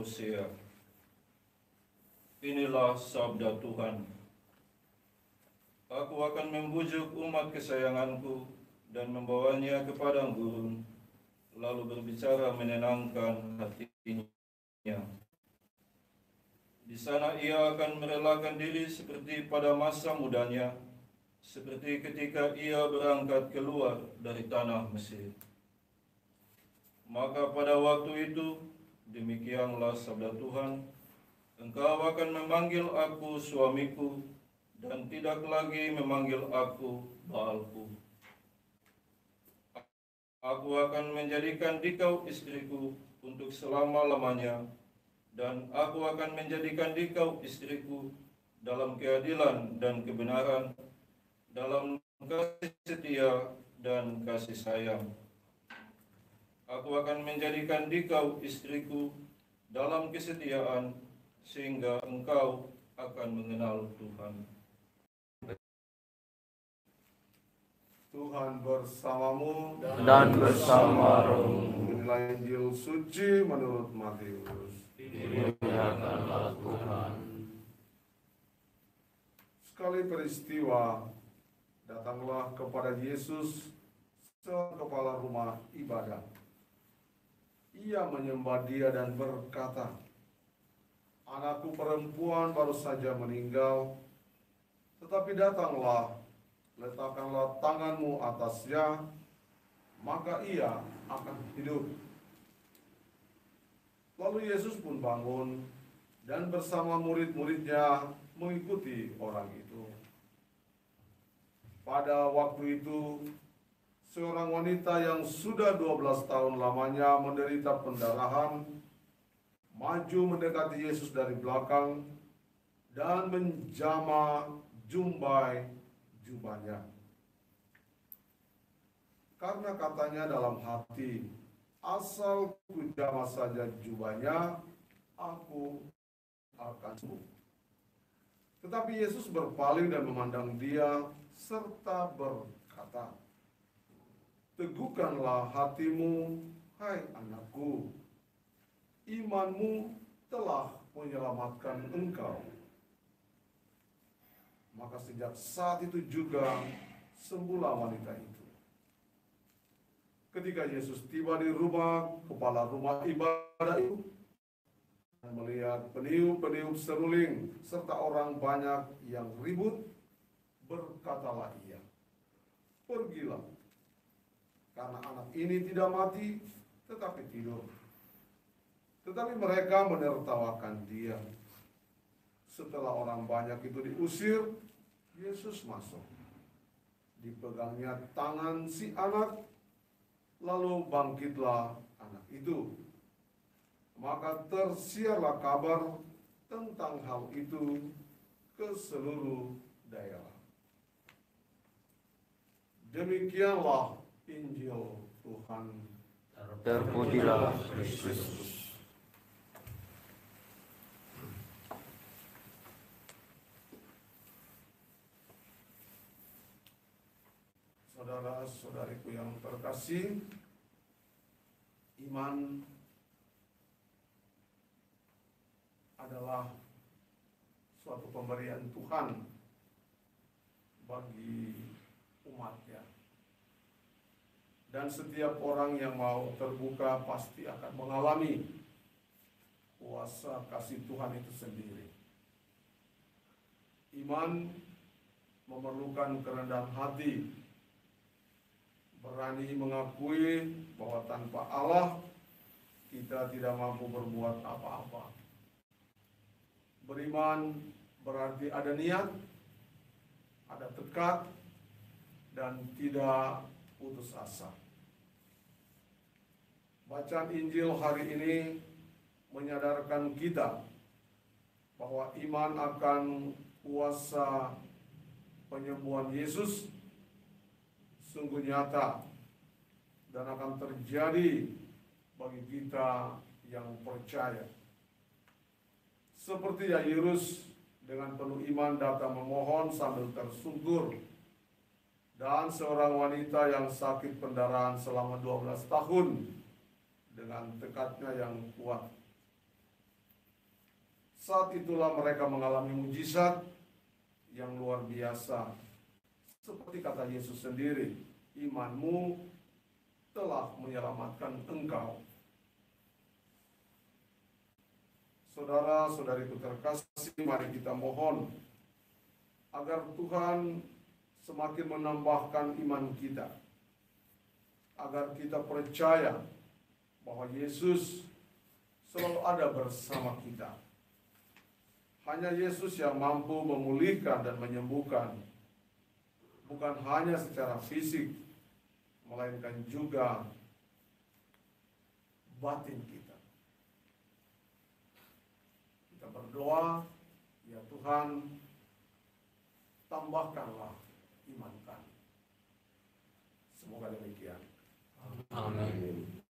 Hosea. Inilah sabda Tuhan. Aku akan membujuk umat kesayanganku dan membawanya ke padang gurun, lalu berbicara menenangkan hatinya. Di sana ia akan merelakan diri seperti pada masa mudanya, seperti ketika ia berangkat keluar dari tanah Mesir. Maka pada waktu itu, demikianlah sabda Tuhan, engkau akan memanggil aku suamiku, dan tidak lagi memanggil aku Baalku. Aku akan menjadikan dikau istriku untuk selama-lamanya, dan aku akan menjadikan dikau istriku dalam keadilan dan kebenaran, dalam kasih setia dan kasih sayang. Aku akan menjadikan dikau istriku dalam kesetiaan, sehingga engkau akan mengenal Tuhan. Tuhan bersamamu dan bersama rohmu. Inilah Injil suci menurut Matius. Dimuliakanlah Tuhan. Sekali peristiwa, datanglah kepada Yesus seorang kepala rumah ibadah. Ia menyembah dia dan berkata, anakku perempuan baru saja meninggal, tetapi datanglah, letakkanlah tanganmu atasnya, maka ia akan hidup. Lalu Yesus pun bangun dan bersama murid-muridnya mengikuti orang itu. Pada waktu itu, seorang wanita yang sudah 12 tahun lamanya menderita pendarahan, maju mendekati Yesus dari belakang dan menjamah jubahnya. Karena katanya dalam hati, asal kujamah saja jubahnya, aku akan sembuh. Tetapi Yesus berpaling dan memandang dia serta berkata, teguhkanlah hatimu, hai anakku, imanmu telah menyelamatkan engkau. Maka sejak saat itu juga sembuhlah wanita itu. Ketika Yesus tiba di rumah kepala rumah ibadah itu, dan melihat peniup-peniup seruling serta orang banyak yang ribut, berkatalah ia, pergilah, karena anak ini tidak mati, tetapi tidur. Tetapi mereka menertawakan dia. Setelah orang banyak itu diusir, Yesus masuk. Dipegangnya tangan si anak, lalu bangkitlah anak itu. Maka tersiarlah kabar tentang hal itu ke seluruh daerah. Demikianlah Injil Tuhan. Terpujilah Kristus. Saudara-saudariku yang terkasih, iman adalah suatu pemberian Tuhan bagi umatnya. Dan setiap orang yang mau terbuka pasti akan mengalami kuasa kasih Tuhan itu sendiri. Iman memerlukan kerendahan hati, berani mengakui bahwa tanpa Allah kita tidak mampu berbuat apa-apa. Beriman berarti ada niat, ada tekad, dan tidak putus asa. Bacaan Injil hari ini menyadarkan kita bahwa iman akan kuasa penyembuhan Yesus sungguh nyata dan akan terjadi bagi kita yang percaya. Seperti Yairus dengan penuh iman datang memohon sambil tersungkur, dan seorang wanita yang sakit pendarahan selama 12 tahun dengan tekadnya yang kuat. Saat itulah mereka mengalami mujizat yang luar biasa. Seperti kata Yesus sendiri, imanmu telah menyelamatkan engkau. Saudara-saudariku terkasih, mari kita mohon agar Tuhan semakin menambahkan iman kita, agar kita percaya bahwa Yesus selalu ada bersama kita. Hanya Yesus yang mampu memulihkan dan menyembuhkan, bukan hanya secara fisik, melainkan juga batin kita. Kita berdoa, ya Tuhan, tambahkanlah iman kami. Semoga demikian. Amin.